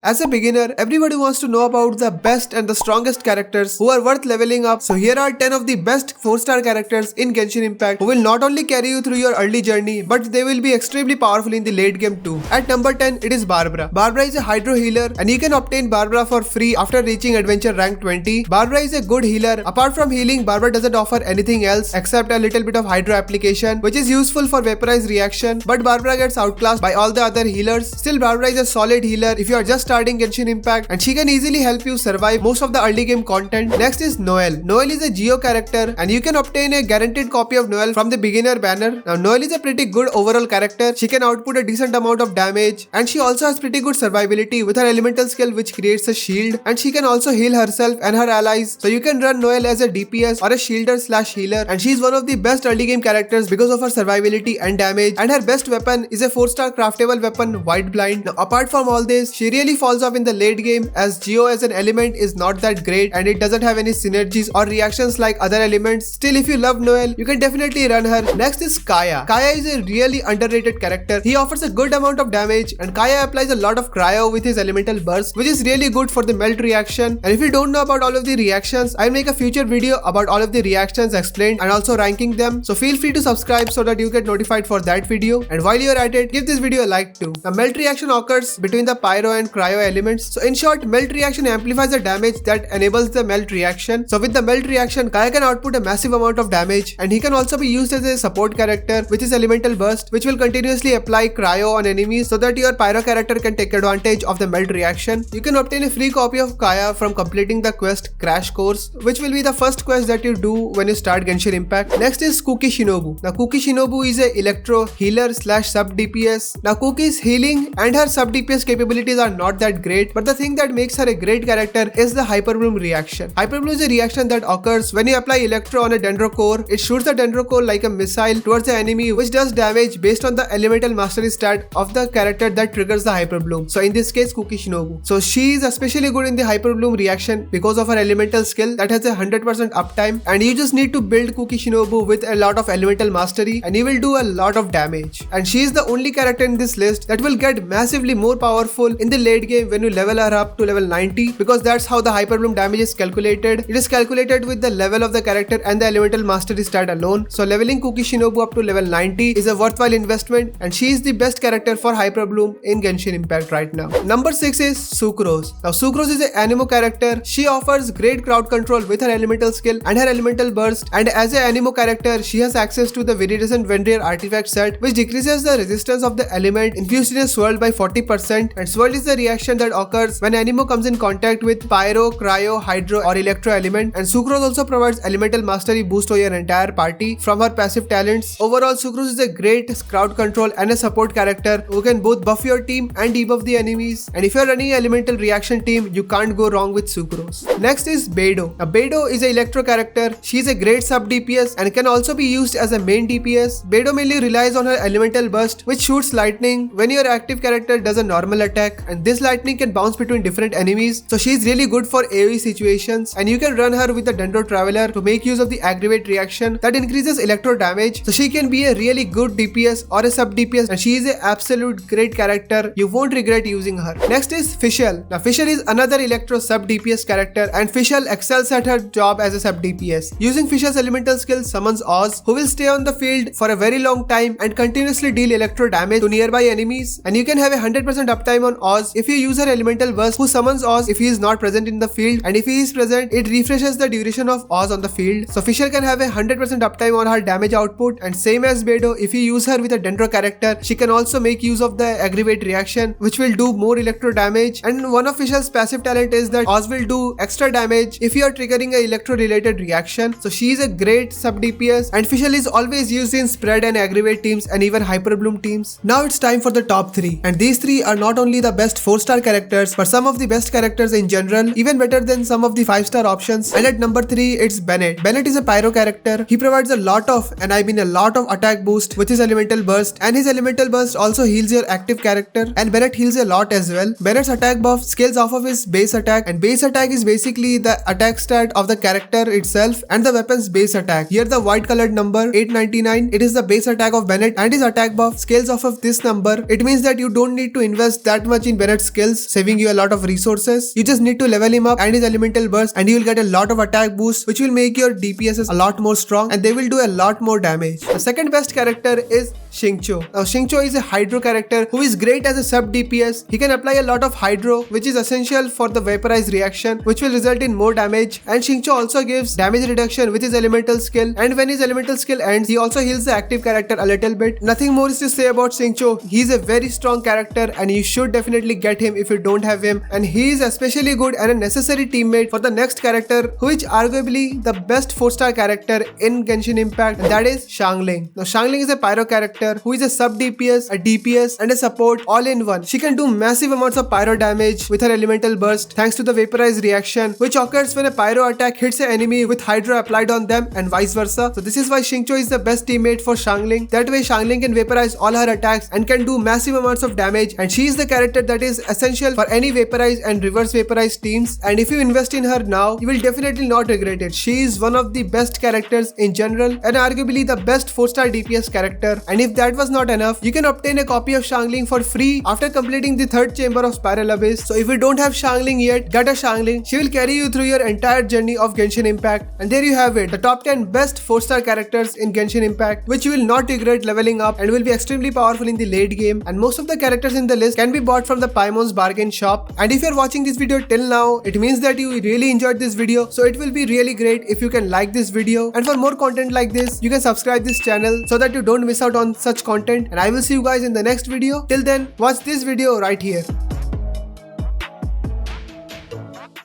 As a beginner, everybody wants to know about the best and the strongest characters who are worth leveling up. So here are 10 of the best 4-star characters in Genshin Impact who will not only carry you through your early journey, but they will be extremely powerful in the late game too. At number 10, it is Barbara. Barbara is a hydro healer and you can obtain Barbara for free after reaching adventure rank 20. Barbara is a good healer. Apart from healing, Barbara doesn't offer anything else except a little bit of hydro application, which is useful for vaporize reaction, but Barbara gets outclassed by all the other healers. Still, Barbara is a solid healer if you are just starting Genshin Impact, and she can easily help you survive most of the early game content. Next is Noelle. Noelle is a Geo character and you can obtain a guaranteed copy of Noelle from the beginner banner. Now Noelle is a pretty good overall character. She can output a decent amount of damage and she also has pretty good survivability with her elemental skill which creates a shield, and she can also heal herself and her allies. So you can run Noelle as a DPS or a shielder slash healer, and she is one of the best early game characters because of her survivability and damage, and her best weapon is a 4-star craftable weapon, White Blind. Now apart from all this, she really falls off in the late game as Geo as an element is not that great and it doesn't have any synergies or reactions like other elements. Still, if you love Noelle, you can definitely run her. Next is Kaya. Kaya is a really underrated character. He offers a good amount of damage and Kaya applies a lot of cryo with his elemental burst, which is really good for the melt reaction. And if you don't know about all of the reactions, I'll make a future video about all of the reactions explained and also ranking them. So feel free to subscribe so that you get notified for that video. And while you're at it, give this video a like too. The melt reaction occurs between the pyro and cryo elements. So in short, melt reaction amplifies the damage that enables the melt reaction. So with the melt reaction, Kaya can output a massive amount of damage, and he can also be used as a support character with his elemental burst, which will continuously apply cryo on enemies so that your pyro character can take advantage of the melt reaction. You can obtain a free copy of Kaya from completing the quest Crash Course, which will be the first quest that you do when you start Genshin Impact. Next is Kuki Shinobu. Now Kuki Shinobu is a electro healer slash sub DPS. Now Kuki's healing and her sub DPS capabilities are not that great, but the thing that makes her a great character is the Hyperbloom reaction. Hyperbloom is a reaction that occurs when you apply electro on a dendro core. It shoots the dendro core like a missile towards the enemy, which does damage based on the elemental mastery stat of the character that triggers the Hyperbloom. So in this case, Kuki Shinobu. So she is especially good in the Hyperbloom reaction because of her elemental skill that has a 100% uptime, and you just need to build Kuki Shinobu with a lot of elemental mastery and you will do a lot of damage. And she is the only character in this list that will get massively more powerful in the late game when you level her up to level 90, because that's how the Hyperbloom damage is calculated. It is calculated with the level of the character and the elemental mastery stat alone. So leveling Kuki Shinobu up to level 90 is a worthwhile investment, and she is the best character for Hyperbloom in Genshin Impact right now. Number 6 is Sucrose. Now Sucrose is an Anemo character. She offers great crowd control with her elemental skill and her elemental burst, and as an Anemo character, she has access to the Viridescent Vendrier artifact set, which decreases the resistance of the element infused in a swirl by 40%, and swirl is the reaction that occurs when Anemo comes in contact with pyro, cryo, hydro or electro element, and Sucrose also provides elemental mastery boost to your entire party from her passive talents. Overall, Sucrose is a great crowd control and a support character who can both buff your team and debuff the enemies, and if you're running an elemental reaction team, you can't go wrong with Sucrose. Next is Beidou. Now Beidou is an electro character. She's a great sub DPS and can also be used as a main DPS. Beidou mainly relies on her elemental burst, which shoots lightning when your active character does a normal attack, and this lightning can bounce between different enemies. So she's really good for AoE situations, and you can run her with the Dendro Traveler to make use of the aggravate reaction that increases electro damage. So she can be a really good DPS or a sub DPS, and she is an absolute great character. You won't regret using her. Next is Fischl. Now Fischl is another electro sub DPS character, and Fischl excels at her job as a sub DPS. Using Fischl's elemental skill summons Oz, who will stay on the field for a very long time and continuously deal electro damage to nearby enemies, and you can have a 100% uptime on Oz if you use her elemental burst, who summons Oz if he is not present in the field, and if he is present, it refreshes the duration of Oz on the field. So Fischl can have a 100% uptime on her damage output, and same as Beidou, if you use her with a Dendro character, she can also make use of the aggravate reaction, which will do more electro damage. And one of Fischl's passive talent is that Oz will do extra damage if you are triggering a electro related reaction. So she is a great sub DPS, and Fischl is always used in spread and aggravate teams and even Hyperbloom teams. Now it's time for the top 3, and these 3 are not only the best 4-star characters but some of the best characters in general, even better than some of the 5-star options. And at number 3, it's Bennett. Bennett is a pyro character. He provides a lot of, and I mean a lot of attack boost with his elemental burst, and his elemental burst also heals your active character, and Bennett heals a lot as well. Bennett's attack buff scales off of his base attack, and base attack is basically the attack stat of the character itself and the weapon's base attack. Here the white colored number 899, it is the base attack of Bennett, and his attack buff scales off of this number. It means that you don't need to invest that much in Bennett's skills, saving you a lot of resources. You just need to level him up and his elemental burst, and you will get a lot of attack boost, which will make your DPSs a lot more strong, and they will do a lot more damage. The second best character is Xingqiu. Now Xingqiu is a Hydro character who is great as a sub DPS. He can apply a lot of Hydro, which is essential for the vaporize reaction, which will result in more damage. And Xingqiu also gives damage reduction with his elemental skill, and when his elemental skill ends, he also heals the active character a little bit. Nothing more is to say about Xingqiu. He's a very strong character and you should definitely get him if you don't have him, and he is especially good and a necessary teammate for the next character, who is arguably the best 4-star character in Genshin Impact, and that is Xiangling. Now Xiangling is a pyro character who is a sub DPS, a DPS and a support all in one. She can do massive amounts of pyro damage with her elemental burst thanks to the vaporize reaction, which occurs when a pyro attack hits an enemy with Hydra applied on them and vice versa. So this is why Xingqiu is the best teammate for Xiangling. That way Xiangling can vaporize all her attacks and can do massive amounts of damage, and she is the character that is essential for any vaporize and reverse vaporize teams, and if you invest in her now, you will definitely not regret it. She is one of the best characters in general and arguably the best 4-star DPS character. And if that was not enough, you can obtain a copy of Xiangling for free after completing the 3rd chamber of Spiral Abyss. So if you don't have Xiangling yet, get a Xiangling. She will carry you through your entire journey of Genshin Impact. And there you have it, the top 10 best 4-star characters in Genshin Impact, which you will not regret leveling up and will be extremely powerful in the late game. And most of the characters in the list can be bought from the Paimon's bargain shop. And if you're watching this video till now, it means that you really enjoyed this video. So it will be really great if you can like this video. And for more content like this, you can subscribe this channel so that you don't miss out on such content. And I will see you guys in the next video. Till then, watch this video right here.